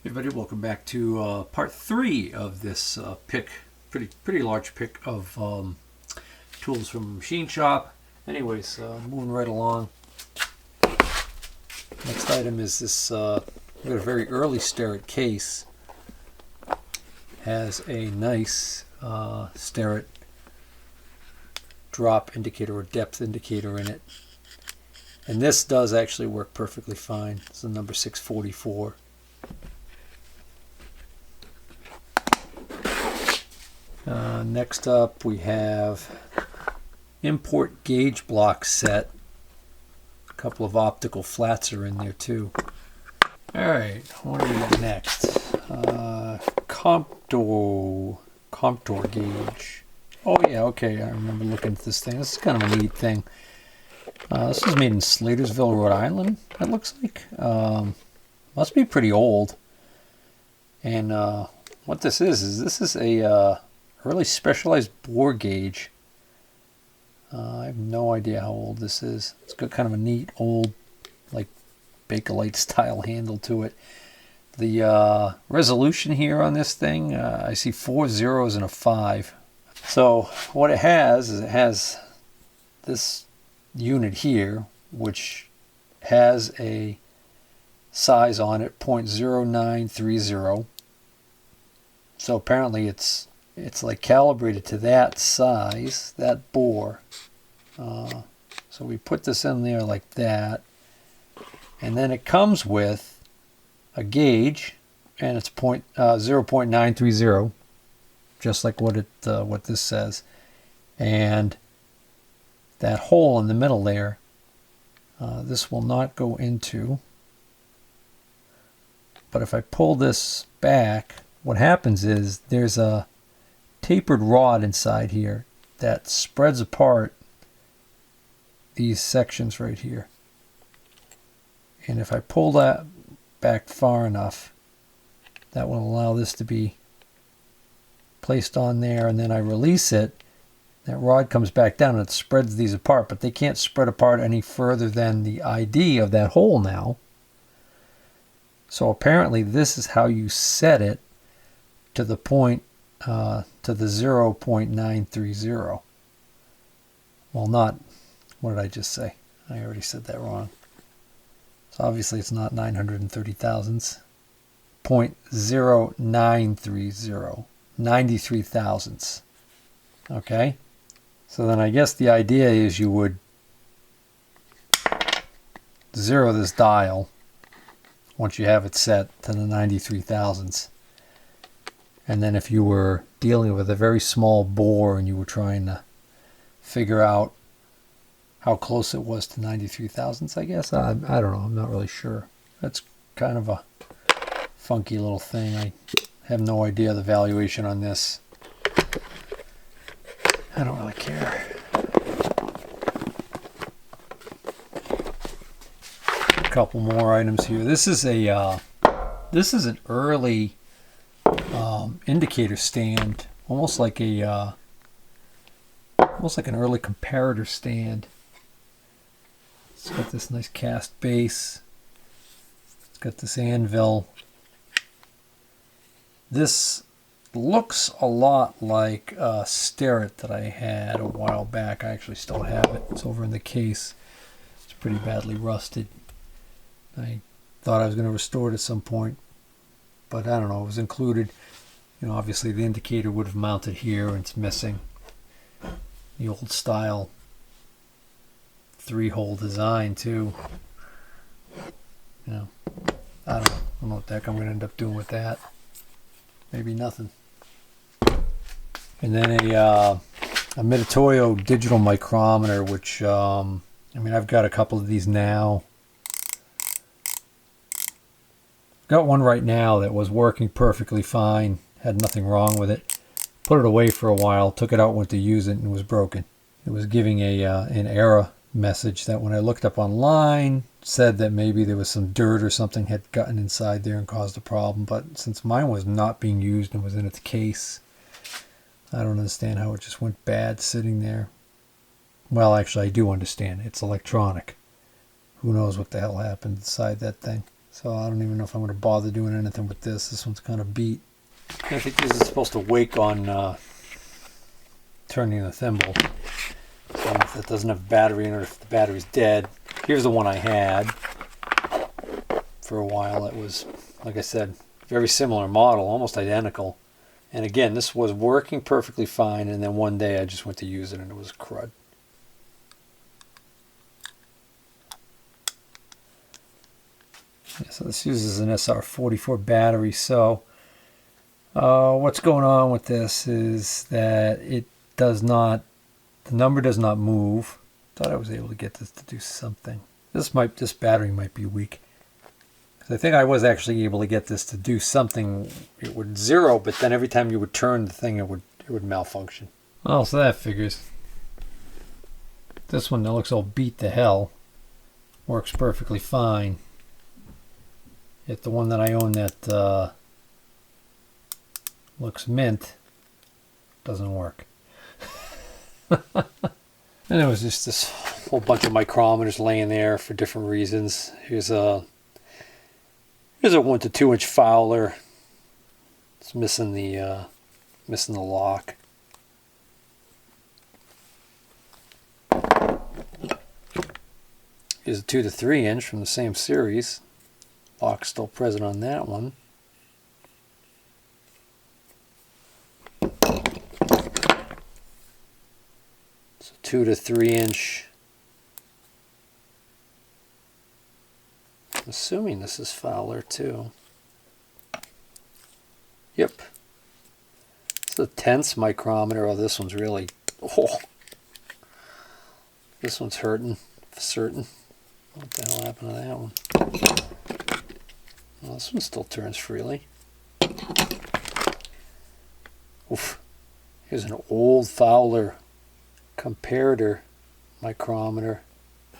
Everybody, welcome back to part 3 of this pretty large pick of tools from Machine Shop. Anyways, moving right along. Next item is this. We got a very early Starrett case. Has a nice Starrett drop indicator or depth indicator in it, and this does actually work perfectly fine. It's the number 644. Next up, we have import gauge block set. A couple of optical flats are in there too. Alright, what do we got next? Comptorgage. Oh yeah, okay, I remember looking at this thing. This is kind of a neat thing. This was made in Slatersville, Rhode Island, it looks like. Must be pretty old. And what this is a really specialized bore gauge. I have no idea how old this is. It's got kind of a neat old, like, Bakelite style handle to it. The resolution here on this thing, I see 4 zeros and a 5. So what it has is it has this unit here, which has a size on it, 0.0930. So apparently it's like calibrated to that size, that bore. So we put this in there like that, and then it comes with a gauge, and it's 0.930, just like what this says. And that hole in the middle there, this will not go into. But if I pull this back, what happens is there's a tapered rod inside here that spreads apart these sections right here. And if I pull that back far enough, that will allow this to be placed on there, and then I release it. That rod comes back down and it spreads these apart, but they can't spread apart any further than the ID of that hole now. So apparently this is how you set it to the point, to the 0.930. Well, not, what did I just say? I already said that wrong. So obviously it's not 930 thousandths. 0.0930. 93 thousandths. Okay? So then I guess the idea is you would zero this dial once you have it set to the 93 thousandths. And then if you were dealing with a very small bore and you were trying to figure out how close it was to 93 thousandths, I guess. I don't know. I'm not really sure. That's kind of a funky little thing. I have no idea the valuation on this. I don't really care. A couple more items here. This is an early indicator stand, almost like an early comparator stand. It's got this nice cast base. It's got this anvil. This looks a lot like a Starrett that I had a while back. I actually still have it. It's over in the case. It's pretty badly rusted. I thought I was going to restore it at some point, but I don't know. It was included. You know, obviously the indicator would have mounted here, and it's missing. The old style 3-hole design too. You know, I don't know what the heck I'm going to end up doing with that. Maybe nothing. And then a Mitutoyo digital micrometer, which I mean, I've got a couple of these now. Got one right now that was working perfectly fine. Had nothing wrong with it. Put it away for a while, took it out, went to use it, and it was broken. It was giving an error message that when I looked up online, said that maybe there was some dirt or something had gotten inside there and caused a problem. But since mine was not being used and was in its case, I don't understand how it just went bad sitting there. Well, actually, I do understand. It's electronic. Who knows what the hell happened inside that thing. So I don't even know if I'm going to bother doing anything with this. This one's kind of beat. I think this is supposed to wake on turning the thimble. So if it doesn't have battery in it, or if the battery's dead. Here's the one I had for a while. It was, like I said, very similar model, almost identical. And again, this was working perfectly fine, and then one day I just went to use it and it was crud. Yeah, so this uses an SR44 battery. So what's going on with this is that it does not, the number does not move. Thought I was able to get this to do something. This battery might be weak. I think I was actually able to get this to do something. It would zero, but then every time you would turn the thing, it would malfunction. Oh, so that figures. This one that looks all beat to hell works perfectly fine. Yet the one that I own that looks mint doesn't work. And there was just this whole bunch of micrometers laying there for different reasons. Here's a 1 to 2 inch Fowler. It's missing the lock. Here's a 2 to 3 inch from the same series. Lock's still present on that one. So 2 to 3 inch. I'm assuming this is Fowler too. Yep. It's a tense micrometer. Oh, this one's really, this one's hurting for certain. What the hell happened to that one? Well, this one still turns freely. Oof. Here's an old Fowler comparator micrometer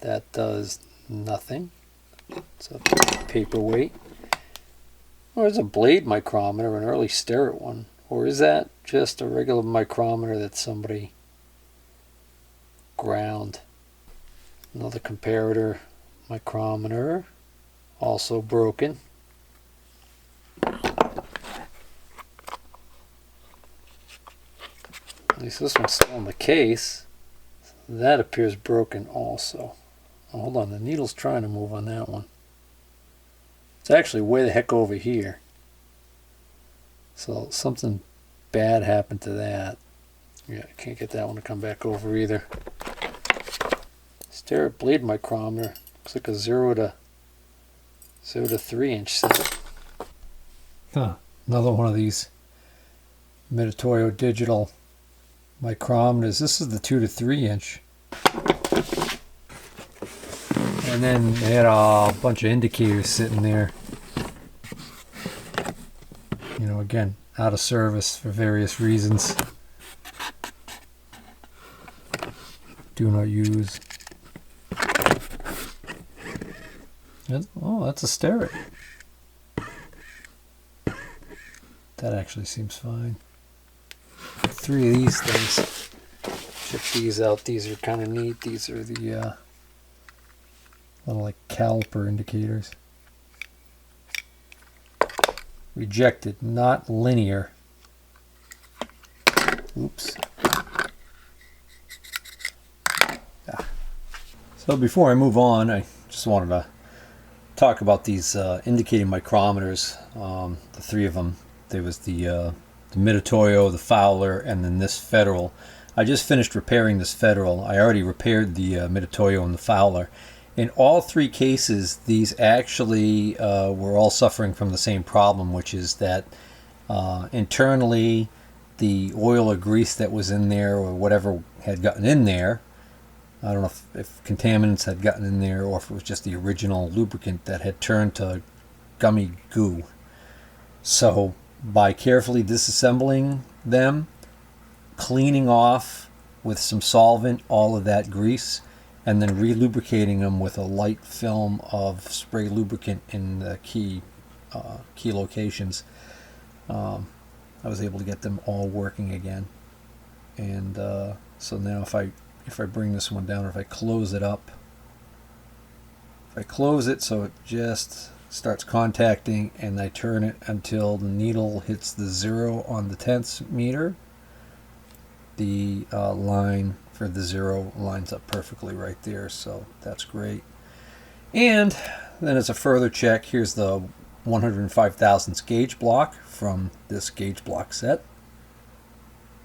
that does nothing. It's a paperweight. Or it's a blade micrometer, an early Starrett one. Or is that just a regular micrometer that somebody ground? Another comparator micrometer, also broken. At least this one's still in the case. That appears broken also. Oh, hold on, the needle's trying to move on that one. It's actually way the heck over here. So something bad happened to that. Yeah, I can't get that one to come back over either. Starrett blade micrometer. Looks like a 0 to 3 inch set. Huh. Another one of these Mitutoyo digital micrometers. This is the 2 to 3 inch. And then they had a bunch of indicators sitting there. You know, again, out of service for various reasons. Do not use. Oh, that's a Starrett. That actually seems fine. 3 of these things. Check these out. These are kind of neat. These are the little like caliper indicators. Rejected, not linear. Oops. Ah. So before I move on, I just wanted to talk about these indicating micrometers. The 3 of them. There was the Mitutoyo, the Fowler, and then this Federal. I just finished repairing this Federal. I already repaired the Mitutoyo and the Fowler. In all 3 cases, these actually were all suffering from the same problem, which is that internally the oil or grease that was in there or whatever had gotten in there, I don't know if contaminants had gotten in there or if it was just the original lubricant that had turned to gummy goo. So by carefully disassembling them, cleaning off with some solvent all of that grease, and then re-lubricating them with a light film of spray lubricant in the key locations, I was able to get them all working again. And so now if I bring this one down, or if I close it up, if I close it so it just starts contacting, and I turn it until the needle hits the 0 on the tenths meter. The line for the 0 lines up perfectly right there, so that's great. And then as a further check, here's the 105 thousandths gauge block from this gauge block set.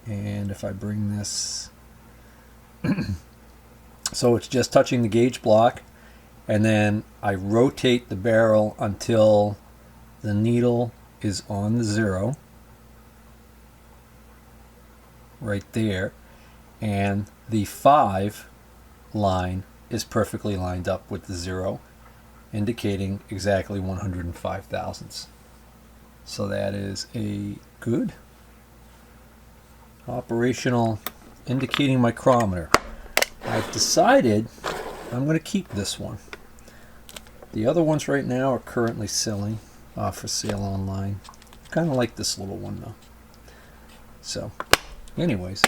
And if I bring this, so it's just touching the gauge block, and then I rotate the barrel until the needle is on the 0 right there, and the 5 line is perfectly lined up with the 0, indicating exactly 105 thousandths. So that is a good operational indicating micrometer. I've decided I'm going to keep this one. The other ones right now are currently selling for sale online. Kind of like this little one though. So anyways,